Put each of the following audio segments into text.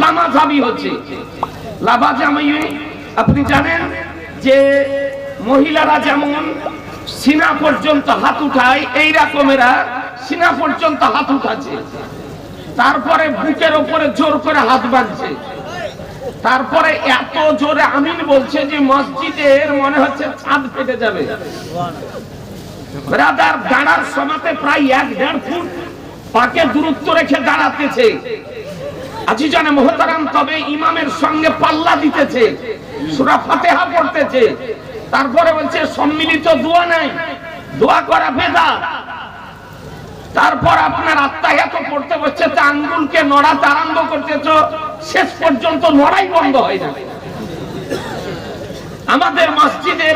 লামাযাবি হচ্ছে। লামাযাবি আপনি জানেন যে মহিলারা যেমন সিনা পর্যন্ত হাত উঠায়, এই রকমেরা সিনা পর্যন্ত হাত উঠাচ্ছে, তারপরে বুকের উপরে জোর করে হাত বাঁধছে, তারপরে এত জোরে আমিন বলছে যে মসজিদের মনে হচ্ছে ছাদ ফেটে যাবে। ব্রাদার দাঁড়ার সময়তে প্রায় 1-1.5 ফুট পাকে দূরত্ব রেখে দাঁড়াতেছে। আজিজানে মুহতারাম, তবে ইমামের সঙ্গে পাল্লা দিতেছে, সূরা ফাতিহা পড়তেছে, তারপরে বলছে সম্মিলিত দোয়া নাই, দোয়া করা বেদাত। তারপর আপনার আত্তাহিয়াত পড়তে বসছে, তা আঙ্গুলকে নড়াতে আরম্ভ করতেছো, শেষ পর্যন্ত নড়াই বন্ধ হয় না। আমাদের মসজিদের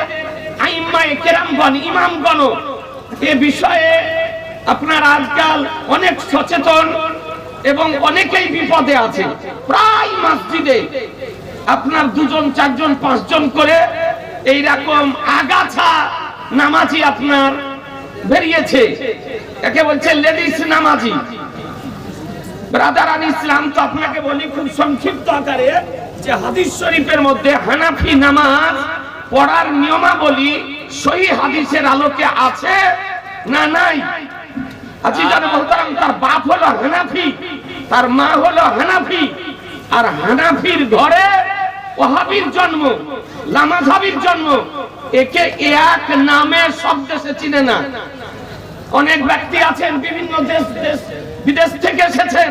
আইম্মায়ে কেরামগণ, ইমামগণ এ বিষয়ে আপনার আজকাল অনেক সচেতন এবং অনেকেই বিপদে আছে। প্রায় মসজিদে আপনার 2 জন 4 জন 5 জন করে এইরকম আগাছা নামাজি আপনার বেরিয়েছে, একে বলছে লেডিস নামাজি। ব্রাদারান ইসলাম, তো আপনাকে বলি খুব সংক্ষিপ্ত আকারে যে হাদিস শরীফের মধ্যে হানাফি নামাজ পড়ার নিয়মাবলী সহিহ হাদিসের আলোকে আছে না নাই? আজিজানে মুহতারাম, তার বাপ হলো হানাফি, তার মা হলো হানাফি, আর হানাফির ঘরে ওয়াহাবির জন্ম, লামাযাবির জন্ম। একে এক নামে সব দেশে চিনে না। অনেক ব্যক্তি আছেন বিভিন্ন দেশ বিদেশ থেকে এসেছেন,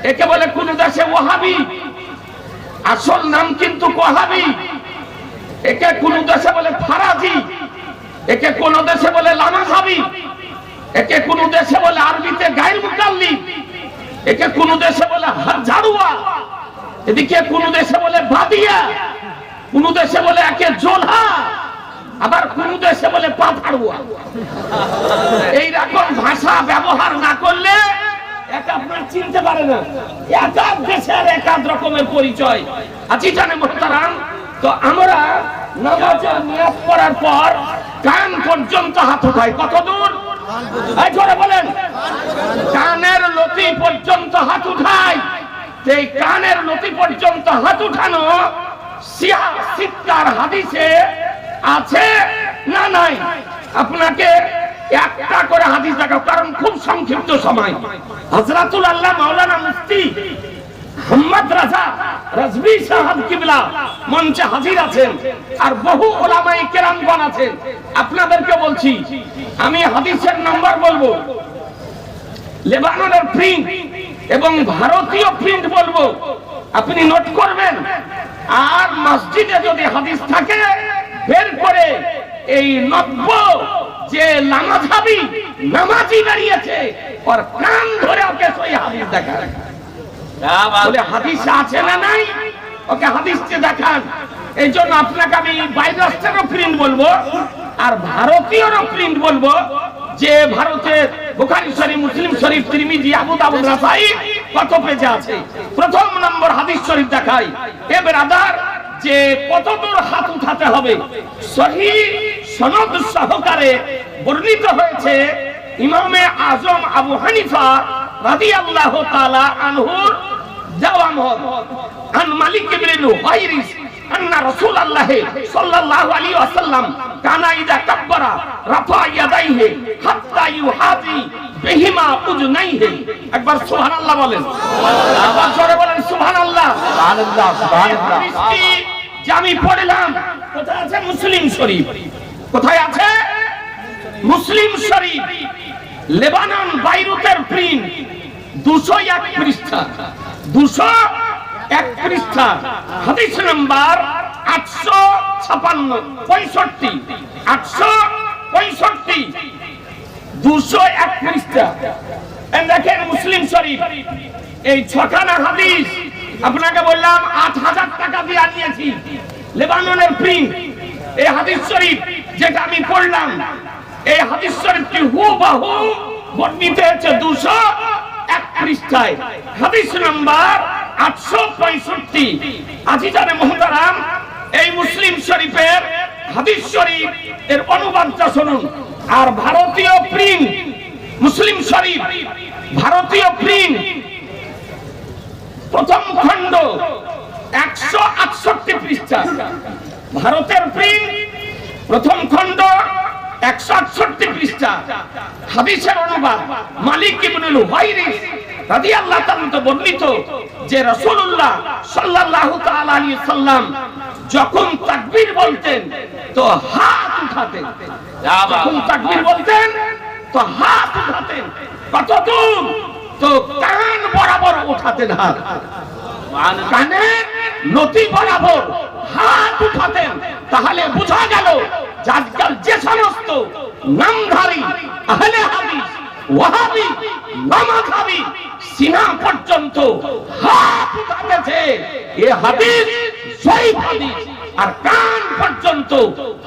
একে বলে কোন দেশে ওয়াহাবি, আসল নাম কিন্তু ওয়াহাবি। একে কোন দেশে বলে ফারাজি, একে কোন দেশে বলে লামাযাবি, একে কোন দেশে বলে আরবিতে গায়র মুকাল্লিম, একে কোন দেশে বলে ঝাড়ুয়া, এদিকে কোন দেশে বলে বাদিয়া, কোন দেশে বলে একে জোলহা, আবার কোন দেশে বলে পাথাড়ুয়া। এই রকম ভাষা ব্যবহার না করলে একা আপনার চিনতে পারে না। এক এক দেশের এক এক রকমের পরিচয়। আজিজানে মুহতারাম, তো আমরা নামাজের নিয়াত করার পর কান পর্যন্ত হাত উঠাই। কত দূর? এই জোরে বলেন। কানের লতি পর্যন্ত হাত উঠাই। এই কানের লতি পর্যন্ত হাত উঠানো সিত্তার হাদিসে আছে না নাই? আপনাকে একটা করে হাদিস দেখাও, কারণ খুব সংক্ষিপ্ত সময়। হযরতুল আল্লাহ মাওলানা মুফতি মুহাম্মদ রাজা রাজভী সাহেব কিবলা মঞ্চে হাজির আছেন, আর বহু উলামায়ে কেরামগণ আছেন। আপনাদেরকে বলছি, আমি হাদিসের নাম্বার বলবো, লেবাননের প্রিন্ট এবং ভারতীয় প্রিন্ট বলবো, আপনি নোট করবেন। আর মসজিদে যদি হাদিস থাকে বের করে এই 90 যে লামাযাবি নামাজি বেরিয়েছে, ওর কান ধরে ওকে সই হাদিস দেখান। বলে হাদিস আছে না নাই, ওকে হাদিসে দেখান। এই জন্য আপনাকে আমি বাইরের রাষ্ট্রেরও প্রিন্ট বলবো আর ভারতীয়রও প্রিন্ট বলবো, যে ভারতে বুখারী শরীফ, মুসলিম শরীফ, তিরমিজি, আবু দাউদ, নাসাই কত পেজে আছে। প্রথম নম্বর হাদিস শরীফ দেখাই। এ ব্রাদার, যে কত দূর হাত উঠাতে হবে সহিহ সনদ সহকারে বর্ণিত হয়েছে ইমামে আজম আবু হানিফা রাদিয়াল্লাহু তাআলা আনহুর জাওয়ামত আন মালিক ইবনে হুয়াইরিস আন্না রাসূলুল্লাহ সাল্লাল্লাহু আলাইহি ওয়াসাল্লাম কানা ইযা কাব্বারা রাফা ইয়াদাইহি হাত্তা ইউহাদি বিহিমা উযনাইহি। একবার সুবহানাল্লাহ বলেন, আবার জোরে বলেন সুবহানাল্লাহ। সুবহানাল্লাহ, সুবহানাল্লাহ। যে আমি পড়লাম, কোথায় আছে? মুসলিম শরীফ। কোথায় আছে? মুসলিম শরীফ। লেবানন বাইরুতের প্রিন্ট, 201 পৃষ্ঠা, 201 পৃষ্ঠা, হাদিস নাম্বার 856, 65, 865, 201 পৃষ্ঠা। দেখেন মুসলিম শরীফ, এই 6খানা হাদিস আপনাকে বললাম 8000 টাকা দিয়ে আনিয়েছি। লেবাননের প্রিন্ট এই হাদিস শরীফ যেটা আমি পড়লাম, এই হাদিস শরীফটি হুবহু বর্ণিত হয়েছে 201 পৃষ্ঠায়, হাদিস নাম্বার 865। আজিজানে মুহতারাম, এই মুসলিম শরীফের হাদিস শরীফ এর অনুবাদটা শুনুন। আর ভারতীয় প্রিন্ট মুসলিম শরীফ, ভারতীয় প্রিন্ট প্রথম খণ্ড খণ্ড 168 পৃষ্ঠা, ভারতের প্রিন্ট প্রথম খণ্ড 168 পৃষ্ঠা, হাদিসের অনুবাদ মালিক ইবনুল হুয়াইরিস রাদিয়াল্লাহু তাআলা বর্ণিত যে রাসূলুল্লাহ সাল্লাল্লাহু তাআলা আলাইহি সাল্লাম যখন তাকবীর বলতেন তো হাত উঠাতেন, যখন তাকবীর বলতেন তো হাত উঠাতেন, কতদূর? তো কান বরাবর উঠাতেন হাত, কানের নতি বরাবর হাত উঠাতেন। তাহলে বোঝা গেল যে আজকাল যে সমস্ত নামধারী আহলে হাদিস, ওয়াহাবি, মাযহাবী সিনা পর্যন্ত হাত উঠাতেছে, এ হাদিস সহিহ হাদিস, আর কান পর্যন্ত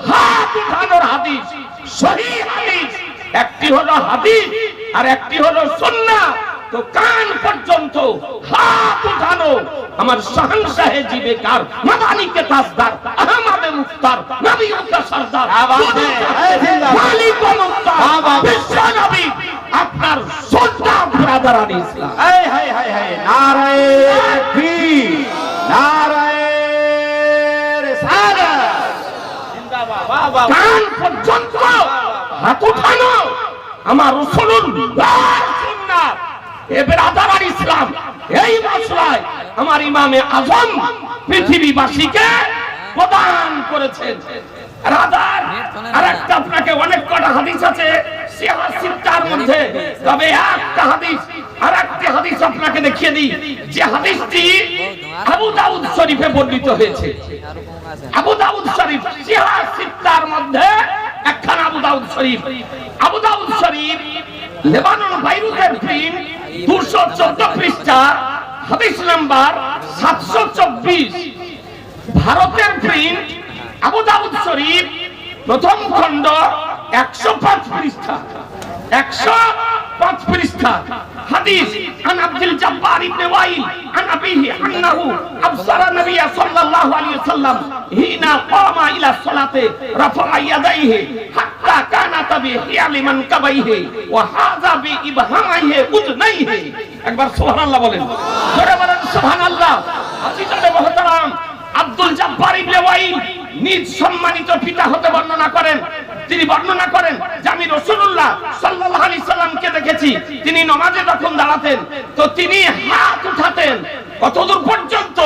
হাত উঠানোর হাদিস সহিহ হাদিস। একটি হলো হাদিস আর একটি হলো সুন্নাহ। তো কান পর্যন্ত হাত উঠানো আমার শাহনশাহে জিবে কার মাদানিকে তাজদার আহমদ মুখতার নবী উতা সরদার মালিক মুখতার বিশ্ব নবী আপনার সুন্নাহ ব্রাদারান ইসলাম। হায় হায় হায় হায়, নারায়ে তাকবীর, নারায়ে রিসালাত, জিন্দাবাদ। বাবা কান পর্যন্ত হাত উঠানো আমার রাসূলুল্লাহর সুন্নাহ। এ ব্রাদারান ইসলাম, এই মশলায় আমার ইমামে আজম পৃথিবীবাসীকে প্রদান করেছেন। রাদার আরেকটা আপনাকে অনেক কটা হাদিস আছে সিহাসিতার মধ্যে, তবে একটা হাদিস আরেকটি হাদিস আপনাকে দেখিয়ে দিই যে হাদিসটি আবু দাউদ শরীফে বর্ণিত হয়েছে। আবু দাউদ শরীফ সিহাসিতার মধ্যে একখানা আবু দাউদ শরীফ, আবু দাউদ শরীফ লেবানন বাইরুতের প্রিন্ট 214 পৃষ্ঠা, হাদিস নাম্বার 724। ভারতের প্রিন্ট আবু দাউদ শরীফ প্রথম খণ্ড 105 পৃষ্ঠা, 105 পৃষ্ঠা। হাদিস আন আব্দুল জব্বার ইবনে ওয়াইল আন আবিহি আন্নাহু আবসারা নবী সাল্লাল্লাহু আলাইহি ওয়াসাল্লাম হিনা কামা ইলা সালাতে রাফা ইয়াদাইহি হাত্তা কানাত বিহিয়ালি মানকাবাইহি ওয়া হাযা বি ইবহামাইহি উযনাইহি। একবার সুবহানাল্লাহ বলেন, জোরে বলেন সুবহানাল্লাহ। আজিজানে মুহতারাম, আব্দুল জব্বার ইবনে ওয়াইল নিজ সম্মানিত পিতা হতে বর্ণনা করেন, তিনি বর্ণনা করেন যে আমি রাসূলুল্লাহ সাল্লাল্লাহু আলাইহি সাল্লামকে দেখেছি, তিনি নামাজে যখন দাঁড়াতেন তো তিনি হাত উঠাতেন, কতদূর পর্যন্ত?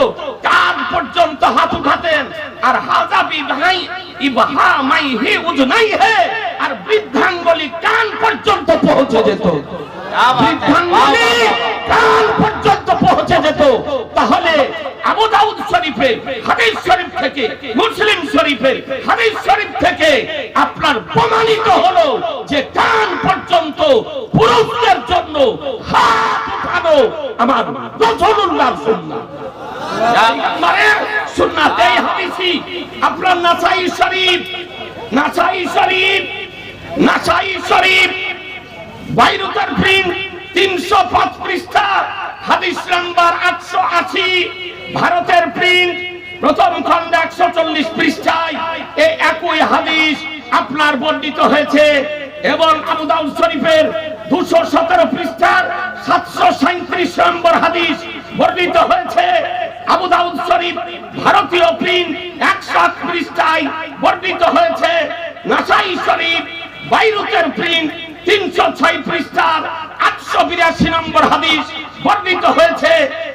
কান পর্যন্ত হাত উঠাতেন। আর হাজাবি ভাই ইবহামাইহি উযনাইহি, আর বৃদ্ধাঙ্গুলি কান পর্যন্ত পৌঁছে যেত, বৃদ্ধাঙ্গুলি কান পর্যন্ত পৌঁছে যেত। তাহলে আবু দাউদ শরীফে হাদিস শরীফ থেকে, মুসলিম শরীফে হাদিস শরীফ থেকে আপনার প্রমাণিত হলো যে কান পর্যন্ত পুরুষদের জন্য হাত উঠানো আমার রাসূলুল্লাহর সুন্নাহ। মানে সুন্নাহ এই হাদিসই আপনার নাসাই শরীফ, নাসাই শরীফ, নাসাই শরীফ বাইরুতের প্রিন্ট 305 পৃষ্ঠা, হাদিস নাম্বার 880। ভারতের প্রিন্ট প্রথম খণ্ড 140 পৃষ্ঠায় এই একই হাদিস আপনার বর্ণিত হয়েছে। এবং আবু দাউদ শরীফের 217 পৃষ্ঠার 737 নম্বর হাদিস বর্ণিত হয়েছে। আবু দাউদ শরীফ ভারতীয় প্রিন্ট 108 পৃষ্ঠায় বর্ণিত হয়েছে। নাসাই শরীফ বাইরুতের প্রিন্ট 306 পৃষ্ঠার 882 নম্বর হাদিস বর্ণিত হয়েছে।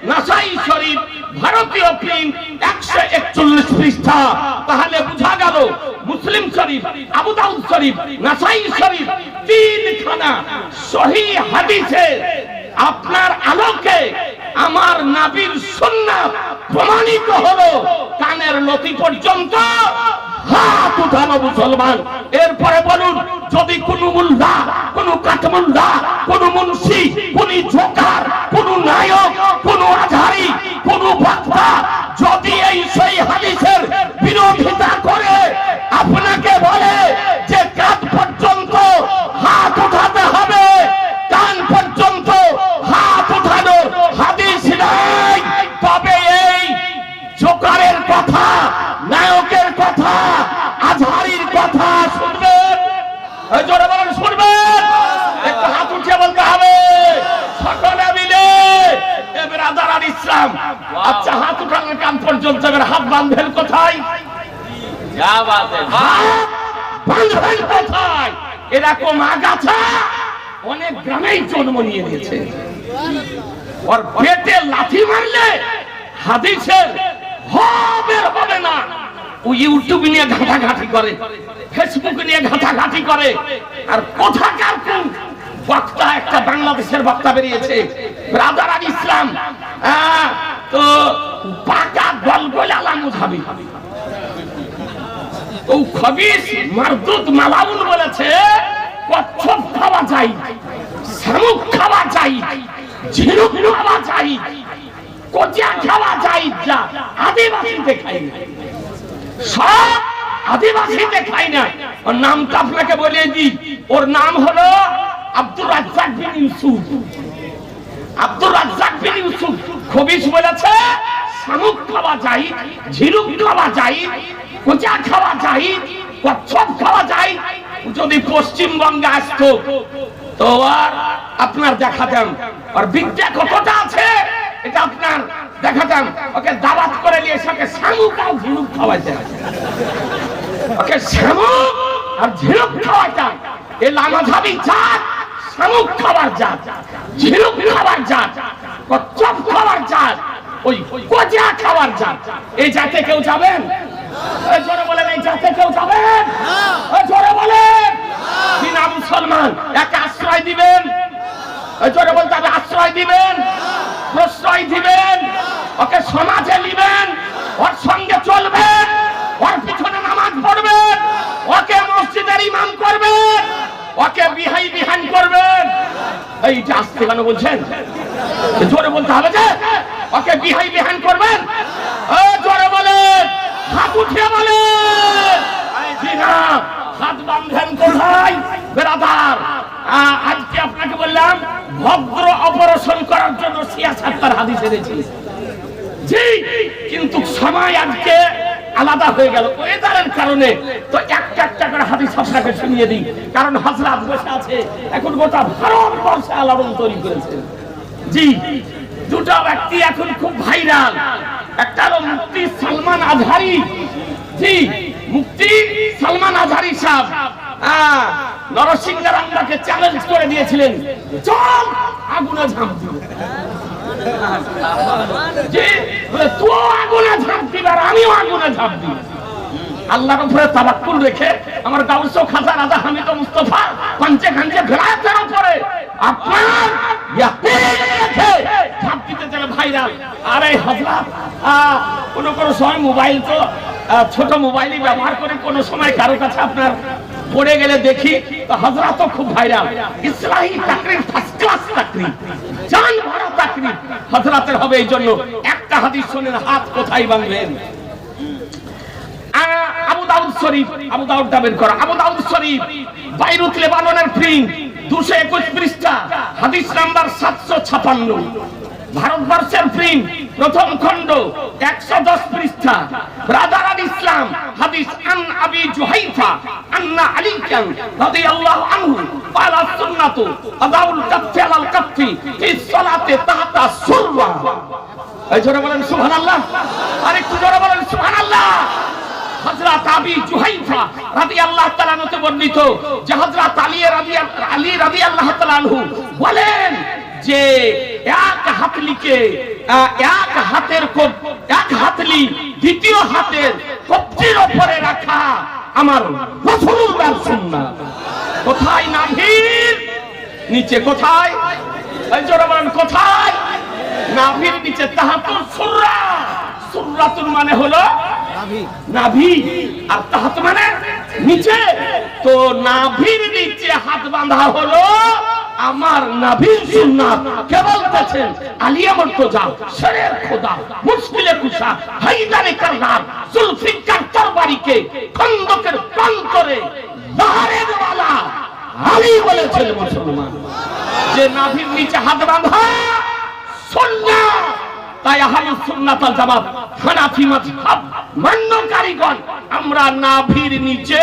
নাসাই শরীফ ভারতীয় প্রিন্ট 141 পৃষ্ঠা। তাহলে বোঝা গেল মুসলিম শরীফ, আবু দাউদ শরীফ, নাসাই শরীফ তিনখানা সহিহ হাদিসে আপনার আলোকে আমার নবীর সুন্নাহ প্রমাণিত হলো। কানের লতি পর্যন্ত হাত উঠানো মুসলমান। এরপরে বলুন, যদি কোন মুল্লা, কোন কাঠমুল্লা, কোন মুন্সি, কোন জোকার, কোন নায়ক, কোন আজহারি, কোন বক্তা যদি এই সেই হাদিসের বিরোধিতা করে আপনাকে বলে যে কান পর্যন্ত হাত উঠাতে হবে, কান পর্যন্ত হাত উঠানোর হাদিস নাই, তবে এই জোকারের কথা, নায়কের কথা, আজহারির কথা শুনবেন, জোরে বলেন শুনবেন, একটু হাত উঠিয়ে বলতে হবে সকলে মিলে। এ ব্রাদারান ইসলাম, আচ্ছা হাত উঠানোর কান পর্যন্ত এবার হাত বাঁধবেন কোথায়? क्या बात है হাত বাঁধবেন কোথায়? এরকম আগাছা অনেক গ্রামেই জন্ম নিয়ে নিয়েছে। ওর পেটে লাথি মারলে হাদিসের বের হবে না। ও ইউটিউব নিয়ে ঘাটাঘাটি করে, ফেসবুক নিয়ে ঘাটাঘাটি করে, আর কোথাকার কোন বক্তা একটা বাংলাদেশের বক্তা বেরিয়েছে ব্রাদার আল ইসলাম, তো পাকা গলগল আলা মুজাবি ও খবিস মারদুদ মালাউন বলেছে কচ্ছপ খাওয়া যায়, শামুক খাওয়া যায়, ঝিনুক খাওয়া যায়, কচা খাওয়া যায়, যা আদিবাসীতে খাই না, সব আদিবাসীতে খাই না। ওর নামটা আপনাকে বলে দিই, ওর নাম হলো আব্দুর রাজ্জাক বিন ইউসুফ। আব্দুর রাজ্জাক বিন ইউসুফ খবিস বলেছে শামুক খাওয়া যায়, ঝিনুক খাওয়া যায়, কোচা খাওয়া যায়, কচ্ছপ খাওয়া যায়। যদি পশ্চিমবঙ্গে আসতো তো আর আপনার দেখাতাম আর বিদ্যা কতটা আছে এটা আপনার দেখাতাম। ওকে দাওয়াত করে নিয়ে এসে শামুক আর ঝিনুক খাওয়াইতে, ওকে শামুক আর ঝিনুক খাওয়াইতাম। এই লামাঝাবি জাত শামুক খাবার জাত, ঝিনুক খাবার জাত, কচ্ছপ খাবার জাত, ওই কোচা খাবার জাত। এই জাতে কেউ যাবেন? জোরে বলেন, এই জাতে কেউ যাবেন? জোরে বলেন। বিনা মুসলমান একে আশ্রয় দিবেন? জোরে বলতে হবে, আশ্রয় দিবেন, প্রশ্রয় দিবেন, ওকে সমাজে নিবেন, ওর সঙ্গে চলবেন, ওর পিছনে নামাজ পড়বেন, ওকে মসজিদের ইমাম করবেন, ওকে বিহাই বিহান করবেন। এই যে আসতে কেন বলছেন? জোরে বলতে হবে যে ওকে বিহাই বিহান করবেন। জোরে বলেন, হাত উঠিয়ে বলেন। না, হাত বাঁধবেন কোথায় বেরাদার? আজকে আপনাকে বললাম ভদ্র অপারেশন করার জন্য সিয়াসাত্তার হাদিস এনেছি জি, কিন্তু সময় আজকে আলাদা হয়ে গেল ওয়েদারের কারণে। তো একটা একটা করে হাদিস আপনাকে শুনিয়ে দিই, কারণ হযরত বসে আছে এখন গোটা ভারতবর্ষে আলোড়ন তৈরি করেছে জি। দুটো ব্যক্তি এখন খুব ভাইরাল, একটা হলো মুফতি সালমান আজহারি জি, মুফতি সালমান আজহারি সাহেব নরসিংহরামকে চ্যালেঞ্জ করে দিয়েছিলেন, চল আগুনে ঝাঁপ দিও জি, বলে তুই আগুনে ঝাঁপ দিবি আর আমিও আগুনে ঝাঁপ দিব। আল্লাহর উপরে তাওয়াক্কুল রেখে আমার গাউস ও খাজা রাজা হামিদ ও মুস্তাফা পাঞ্চে খাঞ্চে ভেড়াতের উপরে আপনার ইয়াকিন রেখে ঝাঁপ দিতে চলে ভাইরাল। আরে হযরত কোন সময় মোবাইল তো ছোট মোবাইলই ব্যবহার করে কোন সময় কারো কাছে আপনার পড়ে গেলে দেখি তো হযরত তো খুব ভাইরাল। ইসলামী তাকরীর ফার্স্ট ক্লাস তাকরীর, জান ভরা তাকরীর হযরতের হবে। এই জন্য একটা হাদিস শুনেন, হাত কোথায় বাঁধবেন? আবু দাউদ শরীফ, আবু দাউদটা বের করো। আবু দাউদ শরীফ বাইরুত লেবাননের প্রিন্ট 221 পৃষ্ঠা, হাদিস নাম্বার 756। ভারতবর্ষের প্রিন্ট প্রথম খণ্ড 110 পৃষ্ঠা, ব্রাদার আল ইসলাম হাদিস আন আবি জুহাইফা আন্না আলিকান রাদিয়াল্লাহু আনহু ক্বালা সুন্নাতু আদাউল কাফি আলাল কাফি ফি সালাতি তাহতা সুররা। এই জোরে বলেন সুবহানাল্লাহ, আরেকটু জোরে বলেন সুবহানাল্লাহ। হযরত আবি জুহাইফা রাদিয়াল্লাহু তাআলা আনহু বর্ণিত যে হযরত আলী রাদিয়াল্লাহু তাআলা আনহু বলেন যে এক হাতলিকে এক হাতলি দ্বিতীয় হাতের কবজির উপরে রাখা আমার রাসূলুল্লাহর সুন্নাত। কোথায়? নাভির নিচে। কোথায়? এই জোরে বলেন কোথায়? নাভির নিচে। তাহাতুর সুররা, সুররাতুর মানে হলো নাভি, আর তাহাত মানে নিচে। তো নাভির নিচে হাত বাঁধা হলো আমার নবীর সুন্নাত। কে বলতেছেন? আলিয়া মুর্তজা, শেরের খোদা, মুশকিলে কুশা, হায়দারে কাররার, জুলফিকার তরবারিকে খন্দকের প্রান্তরে লাহারে ওয়ালা আলী বলেছেন মুসলমান যে নাভির নিচে হাত বাঁধা সুন্নাত। তাই আহলুস সুন্নাত ওয়াল জামাত হানাফি মাযহাব মান্যকারীগণ আমরা নাভির নিচে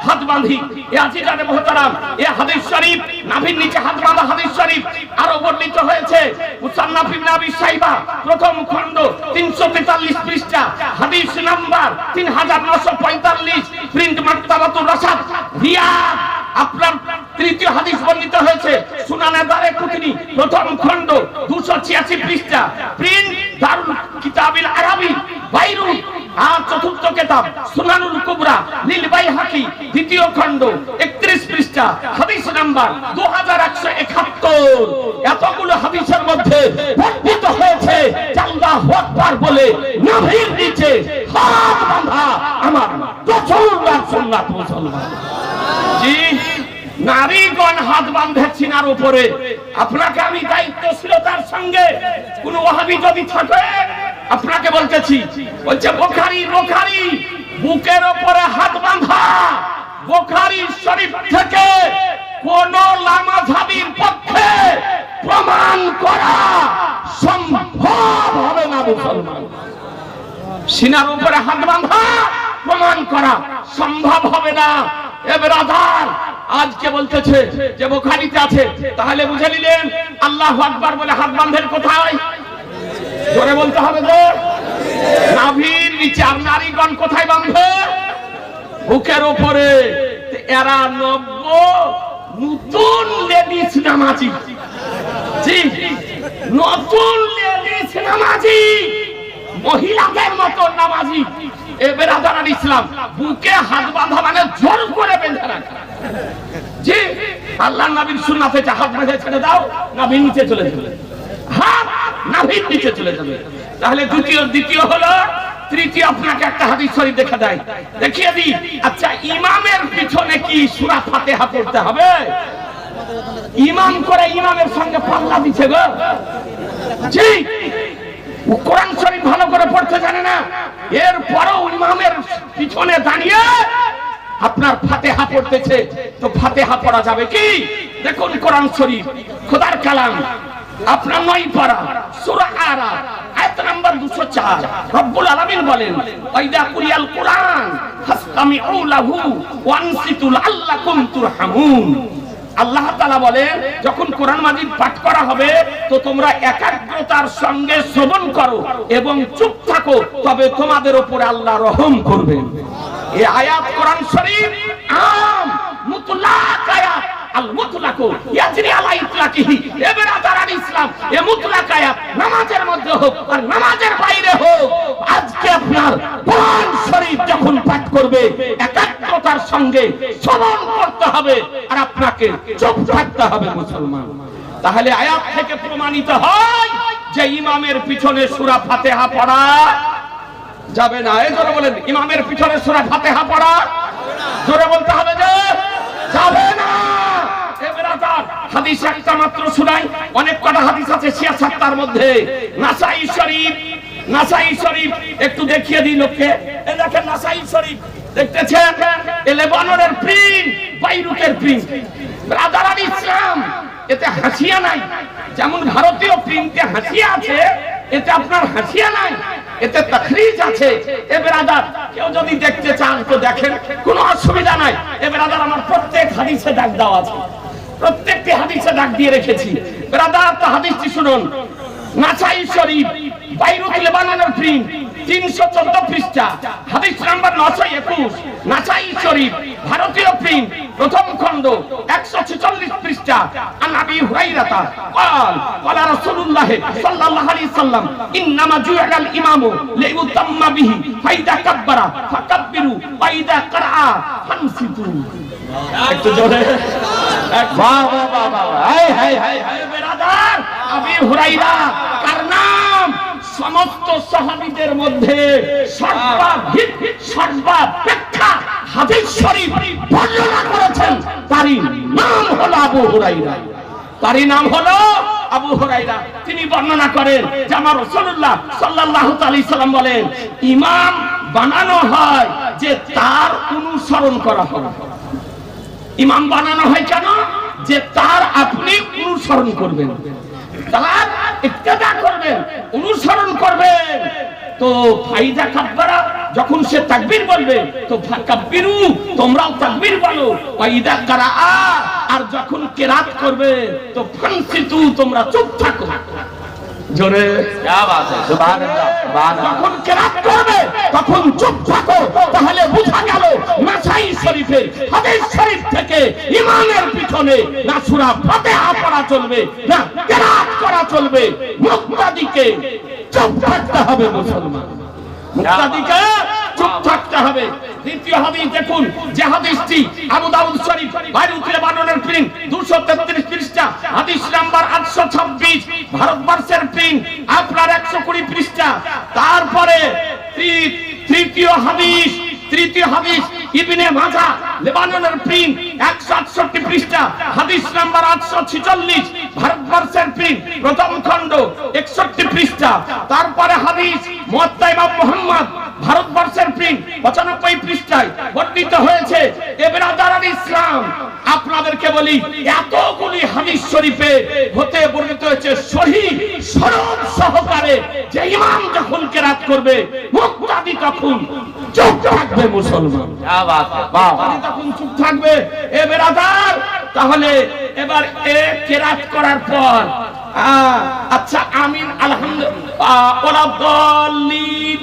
হাত বাঁধি। এ আজিজানে মুহতারাম, এ হাদিস শরীফ নাভির নিচে হাত বাঁধা হাদিস শরীফ আরো বর্ণিত হয়েছে মুসান্নাফ ইবনে আবি শাইবা প্রথম খণ্ড 343 পৃষ্ঠা, হাদিস নাম্বার 3945, প্রিন্ট মাকতাবাতুর রাসাদ রিয়াদ। আপনার তৃতীয় হাদিস বর্ণিত হয়েছে সুনানে দারকুতনি প্রথম খণ্ড 286 পৃষ্ঠা, প্রিন্ট দারুল কিতাবিল আরাবি বাইরুত। আর চতুর্থ কিতাব সুনানুল কুবরা লিল বাইহাকি দ্বিতীয় খণ্ড 31 পৃষ্ঠা, হাদিস নাম্বার 2171। এতগুলো হাদিসের মধ্যে বর্ণিত হয়েছে আল্লাহু আকবার বলে নাভির নিচে হাত বাঁধা আমার রাসূলুল্লাহর সুন্নাত মুসলমান। জি, নারীগণ হাত বাঁধে সিনার উপরে। আপনাকে আমি দায়িত্বশীলতার সঙ্গে কোন ওয়াহাবি যদি থাকে আপনাকে বলতেছি, বলছে বুখারী বুকের উপরে হাত বাঁধা বুখারী শরীফ থেকে কোন লামাযহাবীর পক্ষে প্রমাণ করা সম্ভব হবে না। মুসলমান সিনার উপরে হাত বাঁধা প্রমাণ করা সম্ভব হবে না। এ ব্রাদার, আজকে বলতেছে যে বুখারীতে আছে, তাহলে বুঝে নিলেন আল্লাহু আকবার বলে হাত বাঁধেন কোথায়? জোরে বলতে হবে তো, নাভির নিচে। আর নারীগণ কোথায় বাঁধবে? বুকের উপরে। এরা নতুন লেডিস নামাজি। জি, নতুন লেডিস নামাজি, মহিলাদের মতো নামাজি। এ বেরাদারান ইসলাম, বুকে হাত বাঁধা মানে জোর করে বেঁধে রাখা। জি, আল্লাহর নবীর সুন্নাতে হাত বেঁধে ছেড়ে দাও, নাভির নিচে চলে যাবে, হাত নাভির নিচে চলে যাবে। তাহলে দ্বিতীয় হলো, তৃতীয় আপনাকে একটা হাদিস শরীফ দেখা দেয়, দেখিয়ে দিই। আচ্ছা, ইমামের পিছনে কি সূরা ফাতিহা পড়তে হবে? ইমাম করে ইমামের সঙ্গে পাল্লা দিচ্ছে গো। জি, কোরআন শরীফ ভালো করে পড়তে জানে না, এরপরও ইমামের পিছনে দাঁড়িয়ে আপনার ফাতিহা পড়তেছে, তো ফাতিহা পড়া যাবে কি? দেখুন কোরআন শরীফ, খোদার কালাম, আপনার 9 পারা সূরা আরাফ আয়াত নাম্বার 204। রব্বুল আলামিন বলেন, ওয়াইদা কুরিয়াল কুরআন ফাসতামিউ লাহু ওয়ানসিতু লাআল্লাকুম তুরহামুন। আল্লাহ তাআলা বলেন, যখন কোরআন মাজিদ পাঠ করা হবে তো তোমরা একাগ্রতার সঙ্গে শ্রবণ করো এবং চুপ থাকো, তবে তোমাদের উপরে আল্লাহ রহম করবেন। এই আয়াত কোরআন শরীফ আম মুতলাক আয়াত, আল মুতলাকু ইয়াজরি আলা ইতলাকিহি। এ বেরাদারান ইসলাম, এ মুতলাক আয়াত নামাজের মধ্যে হোক আর নামাজের বাইরে হোক, আজকে আপনার কোরআন শরীফ যখন পাঠ করবে একাগ্রতার সঙ্গে শ্রবণ করতে হবে আর আপনাকে চুপ থাকতে হবে। মুসলমান, তাহলে আয়াত থেকে প্রমাণিত হয় যে ইমামের পিছনে সূরা ফাতিহা পড়া যাবে না। এই জোরে বলেন, ইমামের পিছনে সূরা ফাতিহা পড়া জোরে বলতে হবে যে যাবে না। হাদিস একটা মাত্র শুনাই, অনেক কটা হাদিস আছে 66টার মধ্যে। নাসাই শরীফ একটু দেখিয়ে দিই লোককে। এই দেখেন নাসাই শরীফ, দেখতেছেন? এ লেবাননের প্রিন্ট, বাইরুতের প্রিন্ট। ব্রাদারান ইসলাম, এতে হাসিয়া নাই। যেমন ভারতীয় প্রিন্টে হাসিয়া আছে, এতে আপনার হাসিয়া নাই, এতে তাখরিজ আছে। এ ব্রাদার, কেউ যদি দেখতে চান তো দেখেন, কোনো অসুবিধা নাই। এ ব্রাদার, আমার প্রত্যেক হাদিসে দাগ দেওয়া আছে, প্রত্যেকটি হাদিসে দাগ দিয়ে রেখেছি। ব্রাদার, তো হাদিসটি শুনুন। নাসাই শরীফ, বাইরুত লেবাননের প্রিন্ট, 314 পৃষ্ঠা, হাদিস নাম্বার 921। নাসাই শরীফ ভারতীয় প্রিন্ট, প্রথম খণ্ড 146 পৃষ্ঠা। আন আবি হুরায়রা ক্বালা রাসূলুল্লাহ সাল্লাল্লাহু আলাইহি সাল্লাম, ইন্নামা জুইআল ইমামু লিইউতাম্মা বিহি ফাইদা কাব্বারা ফাকাব্বিরু ওয়াইদা ক্বারা ফানসিতু। একটু জোরে, বাহ বাহ বাহ বাহ, হাই হাই হাই হাই। বেরাদার, আবি হুরায়রা কার নাম? সমস্ত সাহাবীদের মধ্যে সর্বাপেক্ষা হাদিস শরীফ বর্ণনা করেছেন, তারই নাম হলো আবু হুরায়রা। তারই নাম হলো আবু হুরায়রা। তিনি বর্ণনা করেন যে আমার রাসূলুল্লাহ সাল্লাল্লাহু আলাইহি সাল্লাম বলেন, ইমাম বানানো হয় যে তার অনুসরণ করা হয়। ইমাম বানানো হয় কেন? যে তার আপনি অনুসরণ করবেন। তার ইত্তেদা করবেন, অনুসরণ করবেন। তো ফাইদা কাব্বারা, যখন সে তাকবীর বলবে তো ফাকাব্বিরু, তোমরাও তাকবীর বলো। ফাইদা কারাআ, আর যখন কিরাত করবে তো ফানসিতু, তোমরা চুপ থাকো। জোরে क्या बात है সুবহানাল্লাহ, সুবহানাল্লাহ। যখন কিরাত করবে তখন চুপ থাকো। তাহলে বোঝা গেল নাসাই শরীফের হাদিস শরীফ থেকে ইমামের পিছনে না সূরা ফাতিহা পড়া চলবে, না কিরাত করা চলবে। মুক্তাদিকে চুপ থাকতে হবে মুসলমান, মুক্তাদিকে চুপ থাকতে হবে। দ্বিতীয় হাদিস দেখুন, যে হাদিসটি আবু দাউদ শরীফ বাইরুত লেবাননের প্রিন্ট 233 পৃষ্ঠা, হাদিস নাম্বার 826, ভারতবর্ষের প্রিন্ট আপনার 120 পৃষ্ঠা। তারপরে তৃতীয় হাদিস ইবনে মাজাহ লেবাননের প্রিন্ট 168 পৃষ্ঠা, হাদিস নাম্বার 846, ভারতবর্ষের প্রিন্ট প্রথম খণ্ড 61 পৃষ্ঠা। তারপরে হাদিস মুয়াত্তা ইমাম মুহাম্মদ, ভারতবর্ষের প্রিন্ট 95 পৃষ্ঠায় বর্ণিত হয়েছে। এ ব্রাদারান ইসলাম, আপনাদেরকে বলি এতগুলি হাদিস শরীফে হতে বর্ণিত হয়েছে সহিহ সনদ সহকারে যে ইমাম যখন কিরাত করবে মুক্তাদি তখন চুপ থাকবে মুসলমান। क्या बात है মুক্তাদি তখন চুপ থাকবে। এ ব্রাদার, তাহলে এবার এ কিরাত করার পর আচ্ছা আমিন আলহামদুলিল্লাহ ওয়ালা দাল্লিন,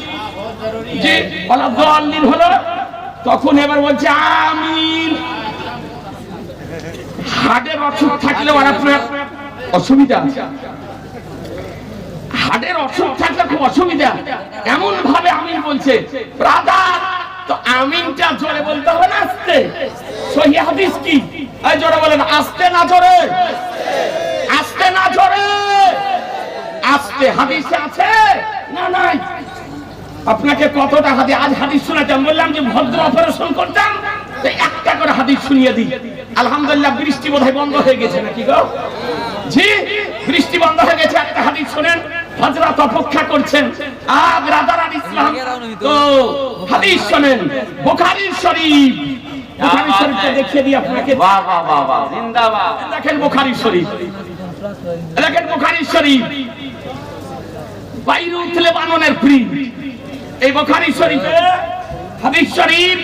যে ওয়ালা দাল্লিন হলো তখন এবার বলছে আমিন। হাড়ের অসুখ থাকলে আর আপনার অসুবিধা আছে, হাড়ের অসুখ থাকলে খুব অসুবিধা। এমন ভাবে আমিন বলছে ব্রাদার, তো আমিনটা জোরে বলতে হবে না আস্তে? সহিহ হাদিস কি? এই জোরে বলেন, আস্তে না জোরে? আস্তে না জোরে? আস্তে হাদিসে আছে না নাই? আপনাকে কতটা হাদিস আজ হাদিস শোনাতাম, বললাম যে ভদ্র অপারেশন করতাম তো একটা করে হাদিস শুনিয়ে দিই। আলহামদুলিল্লাহ বৃষ্টি বোধহয় বন্ধ হয়ে গেছে নাকি গো? জি, বৃষ্টি বন্ধ হয়ে গেছে। একটা হাদিস শুনেন, হযরত অপেক্ষা করছেন। ব্রাদারান ইসলাম, তো হাদিস শুনেন বুখারী শরীফ। বুখারী শরীফটা দেখিয়ে দিই আপনাকে। वाह वाह वाह वाह जिंदाबाद দেখেন বুখারী শরীফ, দেখেন বুখারী শরীফ বাইরুত লেবাননের প্রিন্ট। এই বুখারী শরীফে হাদিস শরীফ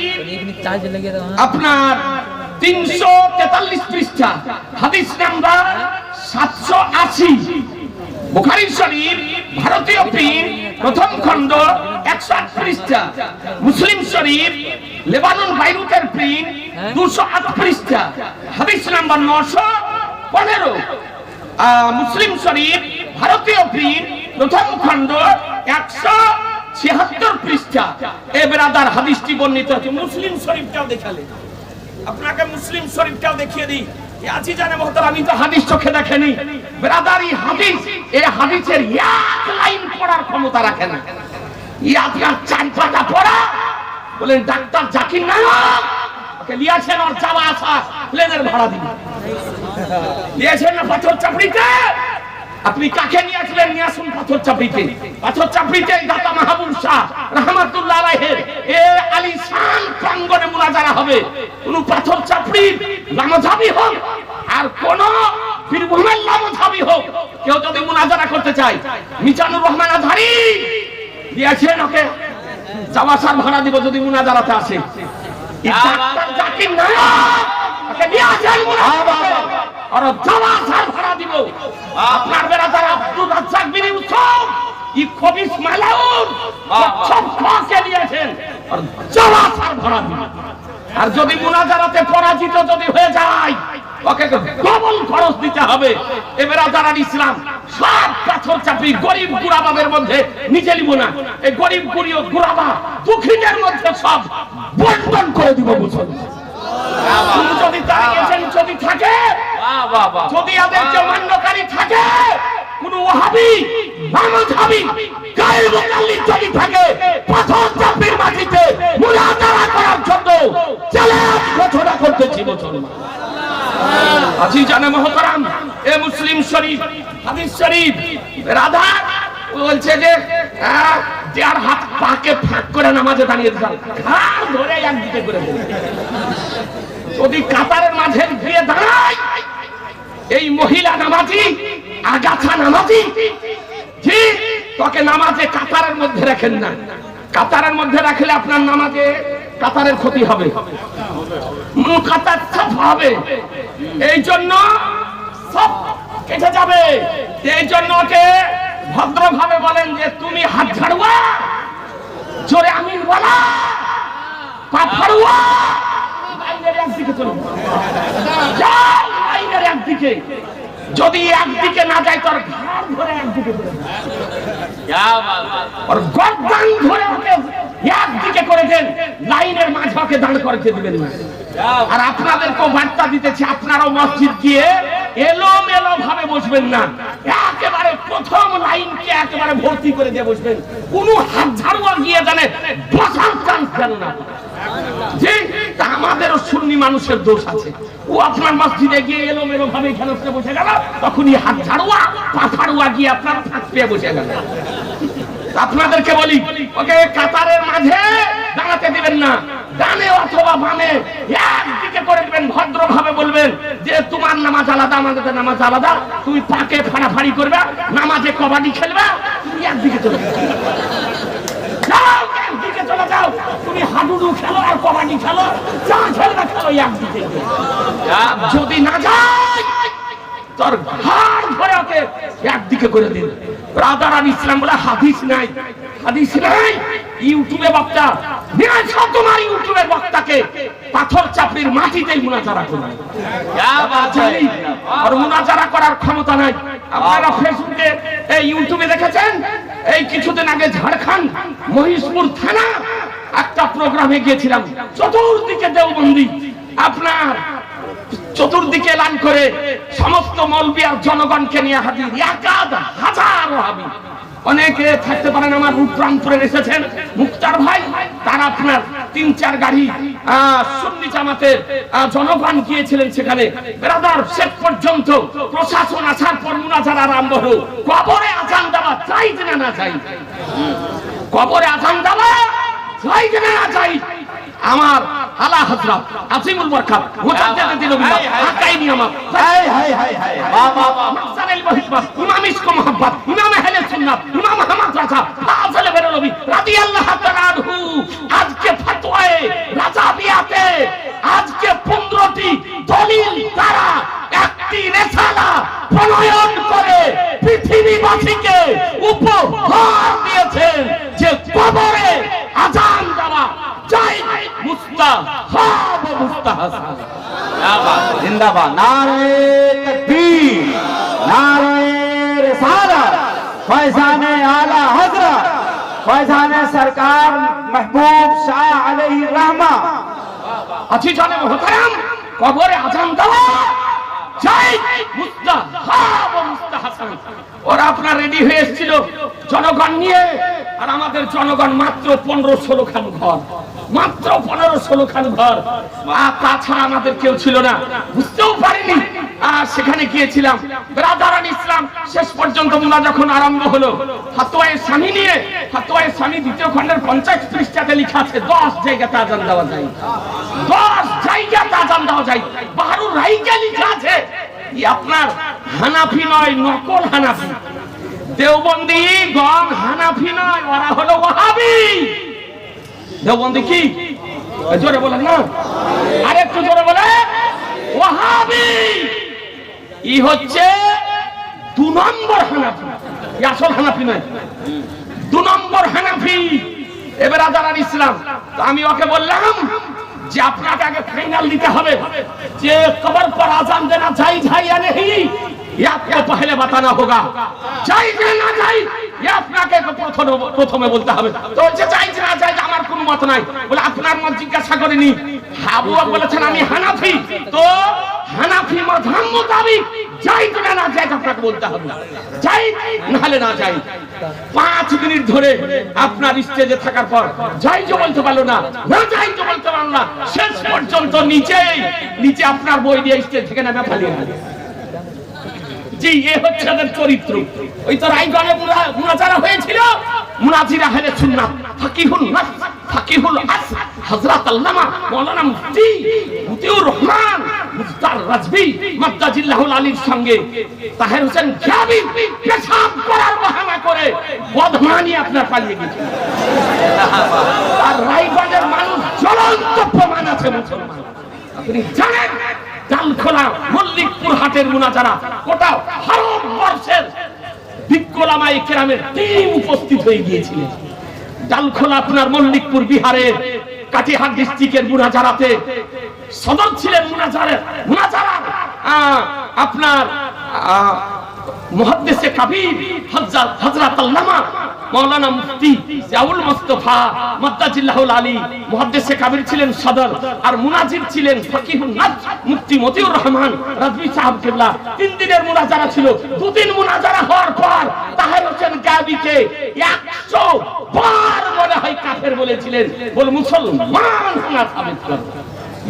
আপনার 343 পৃষ্ঠা, হাদিস নাম্বার 780। বুখারী শরীফ ভারতীয় প্রিন্ট প্রথম খণ্ড 108 পৃষ্ঠা। মুসলিম শরীফ লেবানন বাইরুতের প্রিন্ট 208 পৃষ্ঠা, হাদিস নাম্বার 915। মুসলিম শরীফ ভারতীয় প্রিন্ট প্রথম খণ্ড 176 পৃষ্ঠা। এ ব্রাদার হাদিসটি বর্ণিত আছে। মুসলিম শরীফটাও দেখালে আপনাকে, মুসলিম শরীফটাও দেখিয়ে দিই। আজি জানে মহতর, আমি তো হাদিস চোখে দেখেনি ব্রাদার। এই হাদিস, এই হাদিসের এক লাইন পড়ার ক্ষমতা রাখে না। এই আপনার 4 পাতা পড়া, বলেন ডাক্তার জাকির নায়ক ওকে লিয়েছেন আর যাওয়া আসা প্লেনের ভাড়া দিন, লিয়েছেন না পাথর চাপড়িতে। আপনি কাকে নিয়ে আসবেন? নিয়ে আসুন পাথর চাপড়িতে। পাথর চাপড়িতে দাতা মাহবুব শাহ রাহমাতুল্লাহ আলাইহির এ আলিশান প্রাঙ্গণে মুনাজারা হবে। কোন পাথর চাপড়ির লামঝাবি হোক আর কোন বীরভূমের লামঝাবি হোক, কেউ যদি মুনাজারা করতে চায়, মিজানুর রহমান আজহারি দিয়েছেন ওকে যাওয়া আসার ভাড়া দিব যদি মুনাজারাতে আসে। ডাক্তার জাকির নায়ক ওকে দিয়েছেন মুনাজারাতে আর যাওয়া আসার ভাড়া দিব। আপনার বেরাদার আব্দুর রাজ্জাক বিন ইউসুফ ই খবিস মালাউন সব খাকে দিয়েছেন আর যাওয়া আসার ভাড়া দিব। আর যদি মুনাজারাতে পরাজিত যদি হয়ে যায় ওকে ডবল খরচ দিতে হবে। এবারে যারা ইসলাম সব পাথর চাপি গরিব গুরাবাদের মধ্যে নিজে নিব না, এই গরিব গরিব গুরাবা দুঃখীদের মধ্যে সব বন্টন করে দিব। মুসলমান যদি দাঁড়িয়েছেন যদি থাকে, वाह वाह वाह যদি এদেরকে মান্যকারী থাকে, কোন ওয়াহাবি মাযহাবি গায়ের মুকাল্লিদ যদি থাকে, পাথর চাপির মাটিতে মুনাজারা করার জন্য চ্যালেঞ্জ ঘোষণা করতেছি মুসলমান। আজি জানে মহতারাম, এ মুসলিম শরীফ হাদিস শরীফ রাধা বলছে যে যার হাত পাকে ফাঁক করে নামাজে দাঁড়িয়ে দিলাম, ঘাড় ধরে একদিকে করে দেবে। যদি কাতারের মাঝে গিয়ে দাঁড়ায় এই মহিলা নামাজি আগাছা নামাজি? জি, তোকে নামাজে কাতারের মধ্যে রাখেন না। কাতারের মধ্যে রাখলে আপনার নামাজে কাতারের ক্ষতি হবে, কাতার সব হবে, এই জন্য সব কেটে যাবে। এই জন্য ওকে ভদ্রভাবে বলেন যে তুমি হাত ঝাড়ুয়া, জোরে আমিন বলা, পা ফাড়ুয়া, লাইনের একদিকে চলো, যাও লাইনের একদিকে। যদি একদিকে না যায় তোর ঘাড় ধরে একদিকে করে দেন, ওর গর্দান ধরে ওকে একদিকে করে দেন, লাইনের মাঝে ওকে দাঁড় করতে দিবেন না। আর আপনাদেরকেও বার্তা দিতেছি, আপনারাও মসজিদ গিয়ে এলোমেলো ভাবে বসবেন না, একেবারে প্রথম লাইনকে একেবারে ভর্তি করে দিয়ে বসবেন। কোন হাত ঝাড়ুয়া গিয়ে জানে বসার চান্স দেন না। জি, আমাদেরও সুন্নি মানুষের দোষ আছে। ও আপনার মসজিদে গিয়ে এলোমেলো ভাবে এখানে বসে গেল, তখনই হাত ঝাড়ুয়া পা ফাড়ুয়া গিয়ে আপনার ফাঁক পেয়ে বসে গেল। আপনাদেরকে বলি, ওকে কাতারের মাঝে দাঁড়াতে দিবেন না, ডানে অথবা বামে একদিকে করে দিবেন। ভদ্রভাবে বলবেন যে তোমার নামাজ আলাদা, আমাদের নামাজ আলাদা, তুমি পাকে ফাড়াফাড়ি করবে, নামাজে কবাডি খেলবে, তুমি একদিকে চলে যাও, একদিকে চলে যাও। তুমি হাডুডু খেলো আর কবাডি খেলো, যা খেলবে খেলো একদিকে। যদি না যায় তোর ঘাড় ধরে ওকে একদিকে করে দিন। ব্রাদার ইসলাম বলে হাদিস নাই, হাদিস নাই। ইউটিউবে বক্তা নিয়ে আসো, তোমার ইউটিউবের বক্তাকে পাথর চাপড়ির মাটিতেই মুনাজারা করবে। আর মুনাজারা করার ক্ষমতা নাই। আপনারা ফেসবুকে এই ইউটিউবে দেখেছেন, এই কিছুদিন আগে ঝাড়খণ্ড মহিষপুর থানা একটা প্রোগ্রামে গিয়েছিলাম, চতুর্দিকে দেওবন্দি, আপনার চতুর্দিকে এলান করে সমস্ত মৌলবি আর জনগণকে নিয়ে হাজির, 1000 ওয়াহাবি। অনেকে থাকতে পারেন আমার রূপরামপুরে এসেছেন, মুক্তার ভাই, তারা আপনার 3-4 গাড়ি সুন্নি জামাতের জনগণ গিয়েছিলেন সেখানে। ব্রাদার, শেষ পর্যন্ত প্রশাসন আসার পর মুনাজারা আরম্ভ হলো। কবরে আজান দেওয়া চাই না না চাই? কবরে আজান দেওয়া চাই না না চাই? আমার আলা হযরত আজিমুল বরকত মুজাদ্দিদ দিলবিল্লাহ আকাইনি আমার হাই হাই হাই হাই বাবা মাসাইল মুহিব্বাত ইমাম ইশক মোহাব্বত ইমাম আহলে সুন্নাত ইমাম আহমদ রাজা ফাজল বেরলভী রাদিয়াল্লাহু তাআলা আনহু আজকে ফতোয়ায়ে রাজাবিয়াতে আজকে 15টি দলিল দ্বারা একটি রিসালা প্রণয়ন করে পৃথিবীবাসীকে উপহার দিয়েছেন যে কবরে আজান দেওয়া চাই, মুস্তাহাব মুস্তাহাসান। जिंदाबाद। नारे तकबीर, नारे रिसालत, फैज़ान आला हज़रत, फैज़ान सरकार महबूब शाह अलैहि रहमा। अच्छी जाने मोहतरम, कबरे आजान देওয়া চাই, মুস্তাহাব মুস্তাহাসান। ওরা আপনার রেডি হয়ে এসেছিল জনগণ নিয়ে, আর আমাদের জনগণ মাত্র 15-16 খান ঘর, মাত্র 15-16 খান ঘর, আর তাছাড়া আমাদের কেউ ছিল না, বুঝতেও পারিনি। আর সেখানে গিয়েছিলাম ব্রাদারান ইসলাম। শেষ পর্যন্ত মুনা যখন আরম্ভ হলো, ফাতোয়ায়ে সানি নিয়ে, ফাতোয়ায়ে সানি 2য় খণ্ডের 50 পৃষ্ঠাতে লেখা আছে 10 জায়গাতে আজান দেওয়া যায়, 10 জায়গাতে আজান দেওয়া যায়। বাহারুর রাইকে লেখা আছে আপনার হানাফি নয়, নকল হানাফি। দেওবন্দি গণ হানাফি নয়, ওরা হলো ওয়াহাবি। দেওবন্দি কি জোরে বলেন না, আরেকটু জোরে বলে, ওয়াহাবি। ই হচ্ছে 2 নম্বর হানাফি, আসল হানাফি নয়, 2 নম্বর হানাফি। এবার ব্রাদারান ইসলাম, তো আমি ওকে বললাম যে আপনাকে আগে ফাইনাল দিতে হবে যে কবর पर आजान देना जायज है या नहीं, ये आपको पहले बताना होगा। जायज है ना जायज ये আপনাকে প্রথমে বলতে হবে। তো যে জায়েজ না জায়েজ আমার কোনো মত নাই। বলে আপনার মত জিজ্ঞাসা করেনি। আবু বকর বলেছেন আমি হানাফি, তো হানাফি মাযহাব মোতাবেক জায়েজ না না জায়েজ আপনাকে বলতে হবে, জায়েজ না হলে না জায়েজ। 5 মিনিট ধরে আপনার স্টেজে থাকার পর জায়েজও বলতে পারলো না, না জায়েজও বলতে পারলো না। শেষ পর্যন্ত নিচে আপনার বই দিয়ে স্টেজ থেকে নামে পালিয়ে গেল। জি, এ হচ্ছে তাদের চরিত্র। ওই তো রায়গঞ্জে মুনাজারা হয়েছিল, মুনাজির আহলে সুন্নাত ফাকিহুল নাফস, ফাকিহুল আসর হযরত আল্লামা মাওলানা মুফতি মতিউর রহমান মুস্তার রাজবি মাদ্দাজিল্লাহুল আলীর সঙ্গে তাহের হোসেন গাবি পেশাব করার বাহানা করে বদমানি আপনার পালিয়ে গেছিল। আর রায়গঞ্জের মানুষ জ্বলন্ত প্রমাণ আছে মুসলমান। আপনি জানেন ডালখোলা মল্লিকপুর হাটের মুনাজারা গোটা ভারতবর্ষের বিজ্ঞ ওলামায়ে কেরামের টিম উপস্থিত হয়ে গিয়েছিলেন। ডালখোলা আপনার মল্লিকপুর বিহারের কাটিহার ডিস্ট্রিক্টের মুনাজারাতে সদর ছিলেন মুনাজারা আপনার মুহাদ্দিসে কাবীর হযরত আল্লামা মাওলানা মুফতি জিয়াউল মুস্তাফা মাদ্দাজিল্লাহুল আলী মুহাদ্দিসে কাবীর ছিলেন সদর, আর মুনাজির ছিলেন ফকিহুন নাজ মুফতি মতিউর রহমান রাজভী সাহেব কিবলা। 3 দিনের মুনাজারা ছিল। 2 দিন মুনাজারা হওয়ার পর তাহের হোসেন গাবীকে 100 বার মনে হয় কাফের বলেছিলেন। বল মুসলমান হোনা সাবিত করো,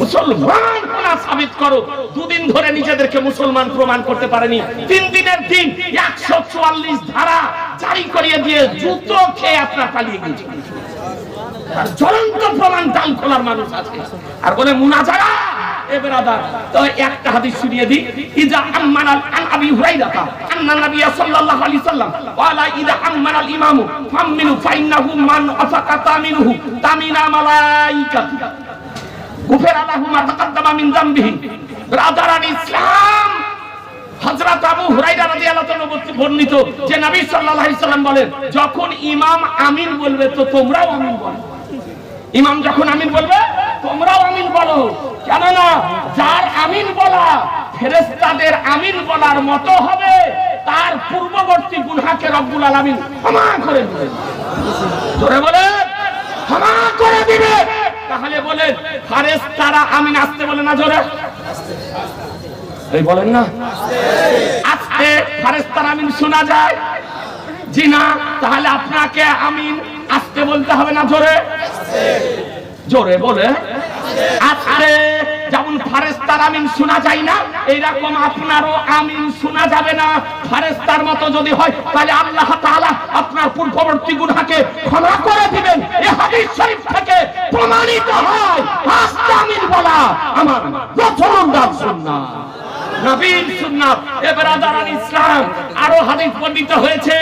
মুসলমান হোনা সাবিত করো। 2 দিন ধরে নিজেদেরকে মুসলমান প্রমাণ করতে পারেনি। 3 দিনের দিন 144 ধারা জারি করিয়ে দিয়ে জুতো খেয়ে আপনার পালিয়ে গেছে। আর জ্বলন্ত প্রমাণ ডালখোলার মানুষ আছে। আর বলে মুনাজারা এ ব্রাদার, তো একটা হাদিস শুনিয়ে দিই। ইজা আমানাল আন আবি হুরায়রা আন্না নবী সাল্লাল্লাহু আলাইহি সাল্লাম ওয়ালা ইজা আমানাল ইমামু ফামিনু ফাইন্নাহু মান আফাকা তামিনুহু তামিনা মালাইকাতু গুফিরা লাহু মা তাকাদ্দামা মিন যামবিহি। ব্রাদারান ইসলাম হযরত আবু হুরায়রা রাদিয়াল্লাহু তাআলা বর্ণিত যে নবী সাল্লাল্লাহু আলাইহি সাল্লাম বলেন, যখন ইমাম আমিন বলবে তো তোমরাও আমিন বলো। ইমাম যখন আমিন বলবে তোমরাও আমিন বলো। কেননা যার আমিন বলা ফেরেশতাদের আমিন বলার মতো হবে, তার পূর্ববর্তী গুনাহকে রব্বুল আলামিন ক্ষমা করে দিবেন। জোরে বলে ক্ষমা করে দিবে। তাহলে বলেন ফেরেশতারা আমিন আসতে বলে না জোরে? এই বলেন না আজকে ফেরেশতার আমিন শোনা যায়? জি না। তাহলে আপনাকে আমিন আজকে বলতে হবে না জোরে? জোরে বলে আজকে যেমন ফেরেশতার আমিন শোনা যায় না, এইরকম আপনারও আমিন শোনা যাবে না। ফেরেশতার মতো যদি হয় তাহলে আল্লাহ তাআলা আপনার পূর্ববর্তী গুনাহকে ক্ষমা করে দিবেন। এই হাদিস শরীফ থেকে প্রমাণিত হয় আজকে আমিন বলা আমার রাসূলুল্লাহর সুন্নাহ, নবীর সুন্নাত। এ ব্রাদারান ইসলাম আরো হাদিস বর্ণিত হয়েছে।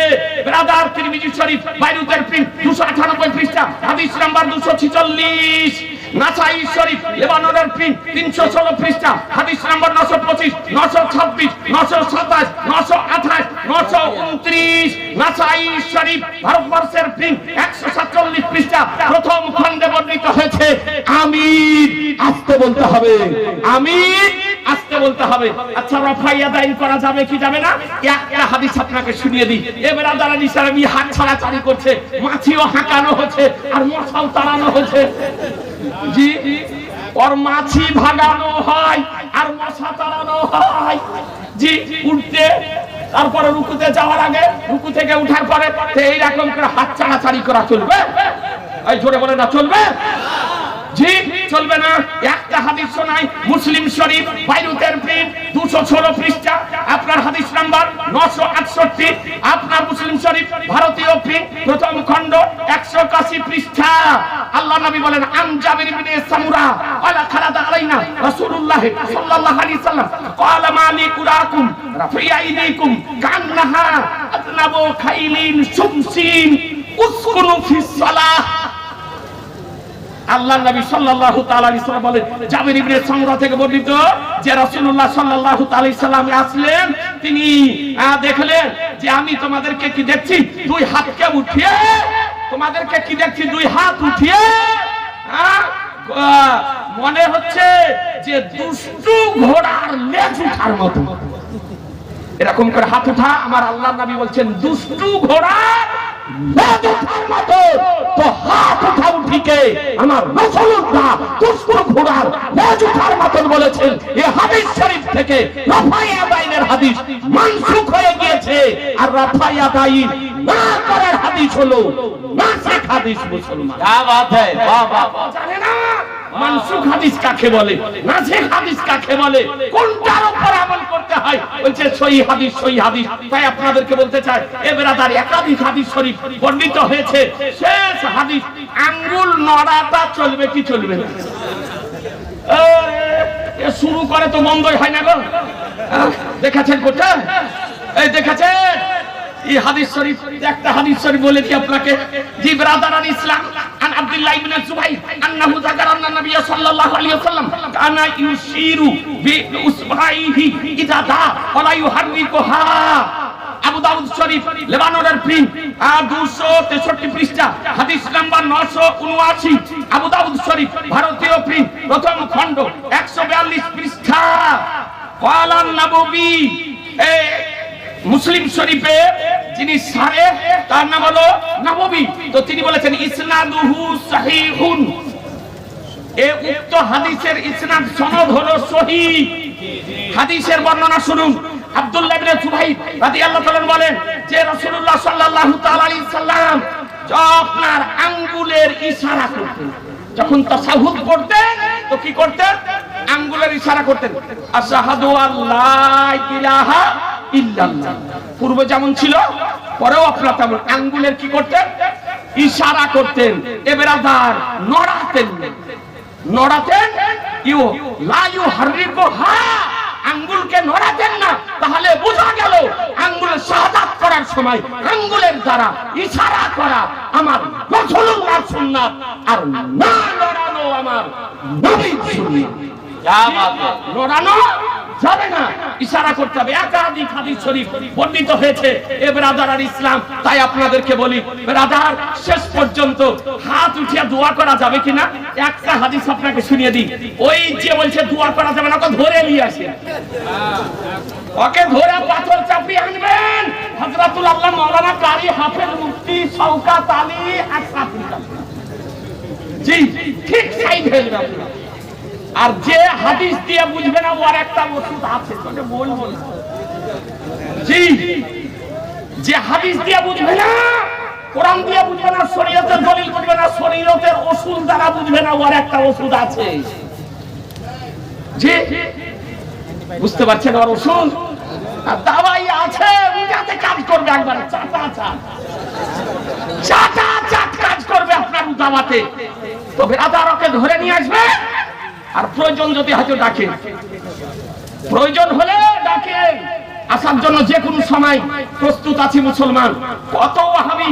ব্রাদার তিরমিজি শরীফ বাইরুতের প্রিন্ট 298 পৃষ্ঠা হাদিস নাম্বার 246। নাসাই শরীফ লেবাননের প্রিন্ট 316 পৃষ্ঠা হাদিস নাম্বার 925, 926, 927, 928, 929। নাসাই শরীফ ভারতবর্ষের প্রিন্ট 147 পৃষ্ঠা প্রথম খণ্ডে বর্ণিত হয়েছে আমিন আসতে বলতে হবে, আমিন আসতে বলতে হবে। আচ্ছা রফাইয়া দাইন করা যাবে কি যাবে না? একটা হাদিস আপনাকে শুনিয়ে দিই। এবারে দাঁড়ানি সারাবি হাত ছাড়াছাড়ি করছে, মাছিও হাঁকানো হচ্ছে আর মশাও তাড়ানো হচ্ছে। জি, ওর মাছি ভাগানো হয় আর মশা তাড়ানো হয়। জি, উঠতে তারপরে রুকুতে যাওয়ার আগে রুকু থেকে উঠার পরে এইরকম করে হাত ছাড়াছাড়ি করা চলবে? এই জোরে বলে না চলবে? জি চলবে না। একটা হাদিস শোনাই মুসলিম শরীফ বাইরুতের প্রিন্ট 216 পৃষ্ঠা আপনার হাদিস নাম্বার 968। আপনার মুসলিম শরীফ ভারতীয় প্রিন্ট প্রথম খণ্ড 181 পৃষ্ঠা। আল্লাহ নবী বলেন আন জাবির ইবনে সামুরা ওয়ালা খালাদা আলাইনা রাসূলুল্লাহ সাল্লাল্লাহু আলাইহি সাল্লাম ক্বালা মালি কুরাকুম রাফিয়াইদিকুম কান্নাহা আতনাবু খাইলিন সুমসিন উসকুনু ফিস সালাহ। আল্লাহ নবী সাল্লাল্লাহু তাআলা আলাইহি সাল্লাম বলেন, জাবির ইবনে সামুরা থেকে বর্ণিত যে রাসূলুল্লাহ সাল্লাল্লাহু তাআলা আলাইহি সাল্লাম আসলেন, তিনি দেখলেন যে আমি তোমাদেরকে কি দেখছি, 2 হাতকে উঠিয়ে তোমাদেরকে কি দেখছি, 2 হাত উঠিয়ে মনে হচ্ছে যে দুষ্টু ঘোড়ার লেজ উঠার মতো এরকম করে হাত উঠা। আমার আল্লাহর নবী বলছেন দুষ্টু ঘোড়ার লেজ উঠার মতো। তো হাত উঠা উঠিকে আমার রাসূলুল্লাহ দুষ্টু ঘোড়ার লেজ উঠার মতো বলেছেন। এই হাদিস শরীফ থেকে রাফায়া দাইনের হাদিস মানসুখ হয়ে গিয়েছে। আর রাফায়া দাইন না করার হাদিস হলো নাসিখ হাদিস। মুসলমান क्या बात है, वाह वाह वाह। জানে না মানসুখ হাদিস কাকে বলে, নাসিখ হাদিস কাকে বলে, কোনটার উপর আমল করতে হয়? বলছে সহিহ হাদিস, সহিহ হাদিস। তাই আপনাদেরকে বলতে চাই এ ব্রাদার একাধিক হাদিস শরীফ বর্ণিত হয়েছে। শেষ হাদিস আঙ্গুল নড়াটা চলবে কি চলবে না? এ শুরু করে তো বন্ধই হয় না গো। দেখেছেন কোথায়? এই দেখেছেন এই হাদিস শরীফ, একটা হাদিস শরীফ বলে কি আপনাকে। জি ব্রাদারান ইসলাম আন আব্দুল্লাহ ইবনে জুবাইর আন্নাহু যাকারা আন্না নবী সাল্লাল্লাহু আলাইহি ওয়াসাল্লাম কানা ইউশিরু বিউসবাইহি ইদা দা ওয়ালা ইউহাররিকুহা। আবু দাউদ শরীফ লেবাননের প্রিন্ট 263 পৃষ্ঠা, হাদিস নাম্বার 979। আবু দাউদ শরীফ ভারতীয় প্রিন্ট প্রথম খণ্ড 142 পৃষ্ঠা। ওয়ালান নববী মুসলিম শরীফে যিনি সারে তার নাম হলো নববী, তো তিনি বলেছেন ইসনাদুহু সহিহুন। এই উক্ত হাদিসের ইসনাদ সনদ হলো সহিহ। হাদিসের বর্ণনা শুনুন। আব্দুল্লাহ ইবনে জুবাইর রাদিয়াল্লাহু তাআলা বলেন যে রাসূলুল্লাহ সাল্লাল্লাহু তাআলা আলাইহি সাল্লাম আপনার আঙ্গুলের ইশারা করতেন, যখন তাশাহুদ পড়তেন তো কি করতেন? আঙ্গুলের ইশারা করতেন। আশহাদু আল্লা ইলাহা ইল্লাল্লাহ পূর্বে যেমন ছিল পরেও আপনার তেমন আঙ্গুলের কি করতেন? ইশারা করতেন। এ ব্রাদার নড়াতেন, নড়াতেন ইউ লা ইউহাররিকুহা, আঙ্গুলকে নড়াতেন না। তাহলে বোঝা গেল আঙ্গুলের শাহাদাত করার সময় আঙ্গুলের দ্বারা ইশারা করা আমার রাসূলুল্লাহর সুন্নাত, আর না নড়ানো আমার নবীর সুন্নাত। নড়ানো যাবে না, ইশারা করতে হবে। একাধিক হাদিস শরীফ বর্ণিত হয়েছে এ ব্রাদার আর ইসলাম। তাই আপনাদেরকে বলি ব্রাদার, শেষ পর্যন্ত হাত উঠিয়ে দোয়া করা যাবে কিনা একটা হাদিস আপনাকে শুনিয়ে দিই। ওই যে বলছে দোয়া করা যাবে না, ওকে ধরে নিয়ে আসেন, ওকে ধরে পাথর চাপিয়ে আনবেন। হযরতুল আল্লাহ মাওলানা কারি হাফেজ মুফতি শওকত আলী আশরাফি, জি ঠিক সাইড হয়ে যাবে। আর যে হাদিস দিয়ে বুঝবে না ওর একটা ওষুধ আছে, তোকে বলবো না। জি যে হাদিস দিয়ে বুঝবে না, কোরআন দিয়ে বুঝবে না, শরীয়তের দলিল বুঝবে না, শরীয়তের ওষুধ দ্বারা বুঝবে না, ওর একটা ওষুধ আছে। জি বুঝতে পারছেন? ওর ওষুধ আর দাওয়াই আছে, বুঝাতে কাজ করবে। একবার চাটা চাট চাটা চাট কাজ করবে আপনার দাওয়াতে। তো ব্রাদার ওকে ধরে নিয়ে আসবে, আর প্রয়োজন যদি হয়তো ডাকে, প্রয়োজন হলে ডাকে আসার জন্য যে কোনো সময় প্রস্তুত আছি মুসলমান। কত ওয়াহাবি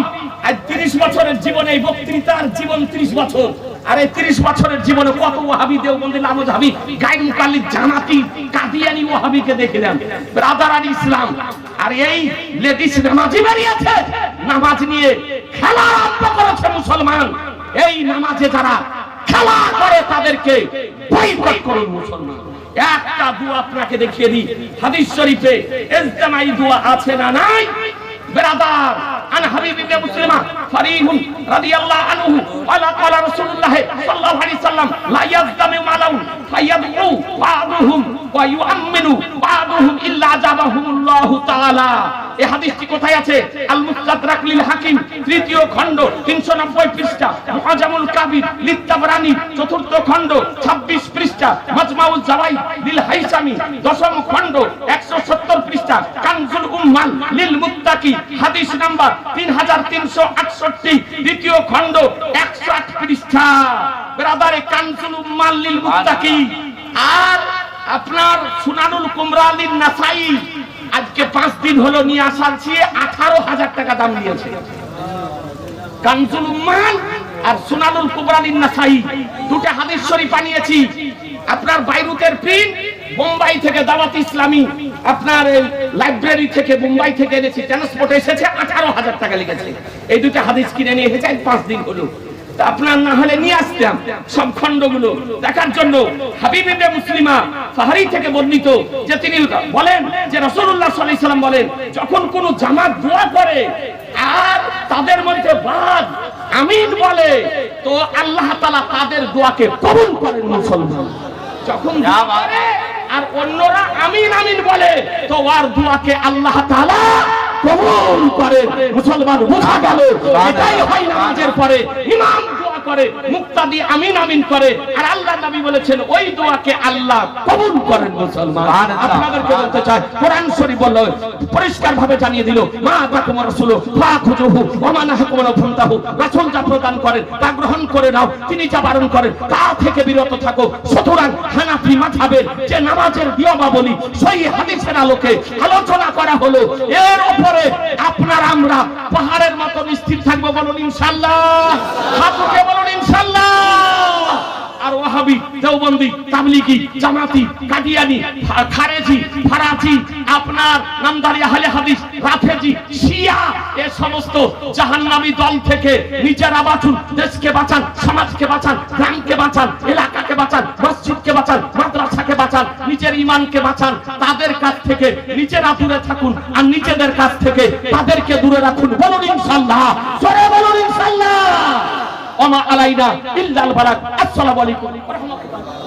আজ 30 বছরের জীবনে, এই বক্তৃতার জীবন 30 বছর, আর এই 30 বছরের জীবনে কত ওয়াহাবি, দেওবন্দি, লামোজাহাবি, গায়রুল মুকাল্লিদ, জামাতি, কাদিয়ানি ওয়াহাবিকে দেখলাম। ব্রাদার আর ইসলাম আর এই লেডিস নামাজি বেরিয়েছে, নামাজ নিয়ে খেলা আরম্ভ করেছে মুসলমান। এই নামাজে যারা খেলা করে তাদেরকে বয়কট করুন মুসলমান। একটা দোয়া আপনাকে দেখিয়ে দিই, হাদিস শরীফে ইজতিমাই দোয়া আছে না নাই? ব্রাদার আন হাবিব ইবনে মুসলিমা ফারিহুন রাদিয়াল্লাহু আনহু ওয়ালা ক্বালা রাসূলুল্লাহ সাল্লাল্লাহু আলাইহি সাল্লাম লা ইয়াজতামিউ মালাউন ফায়াদউ বা'দুহুম ওয়া ইউআম্মিনু বা'দুহুম ইল্লা জাবাহুমুল্লাহু তাআলা। এই হাদিসটি কোথায় আছে? আল মুস্তাদরাক লিল হাকিম তৃতীয় খণ্ড 390 পৃষ্ঠা, মুআজামুল কাবির লিত তাবরানী চতুর্থ খণ্ড 26 পৃষ্ঠা, মাজমাউল জাওয়াইদ লিল হাইসামি দশম খণ্ড 170 পৃষ্ঠা, কানজুল উম্মাল লিল মুত্তাকি হাদিস নাম্বার 3368 দ্বিতীয় খণ্ড 108 পৃষ্ঠা। ব্রাদারে কানজুল উম্মাল লিল মুত্তাকি আর আপনার সুনানুল কুমরা লিন নাসাই আজকে 5 দিন হলো নিয়ে আসাছি, 18,000 টাকা দাম নিয়েছে। কানজুল উম্মাল আর সুনানুল কুবরা লিন নাসাই দুটো হাদিস শরীফ আনিয়েছি। আপনার বাইরুতের প্রিন্ট, বোম্বাই থেকে দাওয়াত ইসলামী আপনার লাইব্রেরি থেকে বোম্বাই থেকে এনেছি, ট্রান্সপোর্ট এসেছে, 18,000 টাকা লেগেছে। এই দুটো হাদিস কিনে নিয়ে এসেছে 5 দিন হলো। আপনার না হলে নিয়ে আসতাম সব খণ্ডগুলো দেখার জন্য। হাবিব ইবনে মুসলিমা ফাহারি থেকে বর্ণিত যে তিনি বলেন যে রাসূলুল্লাহ সাল্লাল্লাহু আলাইহি সাল্লাম বলেন, যখন কোন জামাত দোয়া করে আর তাদের মধ্যে বাদ আমিন বলে তো আল্লাহ তাআলা তাদের দোয়াকে কবুল করেন মুসলমান। যখন দোয়া করে আর অন্যরা আমিন আমিন বলে তো ওর দোয়াকে আল্লাহ তাআলা কবুল করেন মুসলমান। বোঝা গেল এটাই হয় নামাজের পরে ইমাম দোয়া করে, মুক্তাদি আমিন আমিন করে, আর আল্লাহ নবী বলেছেন ওই দোয়াকে আল্লাহ কবুল করেন। মুসলমান আপনাদেরকে বলতে চাই, কোরআন শরীফ বলল, পরিষ্কার ভাবে জানিয়ে দিল, মা আতাকুম রাসূলু ফাখুযুহু ওয়া মা নাহাকুম আনহু ফান্তাহু। রাসূল যা প্রদান করেন তা গ্রহণ করে নাও, তিনি যা বারণ করেন তা থেকে বিরত থাকো। সুতরাং হানাফি মাযহাবের যে নামাজের নিয়মাবলী সহিহ হাদিসের আলোকে আলোচনা করা হলো, এর উপরে আপনার আমরা পাহাড়ের মতো স্থির থাকবো। বলুন ইনশাআল্লাহ, হাত উঠে বলুন ইনশাআল্লাহ। আর ওয়াহাবি, দেওবন্দি, তাবলিগি, জামাতি, কাদিয়ানি, খারেজি, ফারাজি, আপনার নামদারি আহলে হাদিস, রাফেজি, শিয়া, এই সমস্ত জাহান্নামী দল থেকে নিজেরা বাঁচুন, দেশকে বাঁচান, সমাজকে বাঁচান, গ্রামকে বাঁচান, এলাকাকে বাঁচান, মসজিদকে বাঁচান, মাদ্রাসাকে বাঁচান, নিজের ঈমানকে বাঁচান। তাদের কাছ থেকে নিজেরা দূরে থাকুন আর নিজেদের কাছ থেকে তাদেরকে দূরে রাখুন। বলুন ইনশাআল্লাহ, জোরে বলুন ইনশাআল্লাহ। ওমা আলাইনা ইল্লাল বালাগ। আসসালামু আলাইকুম ওয়া রাহমাতুল্লাহ।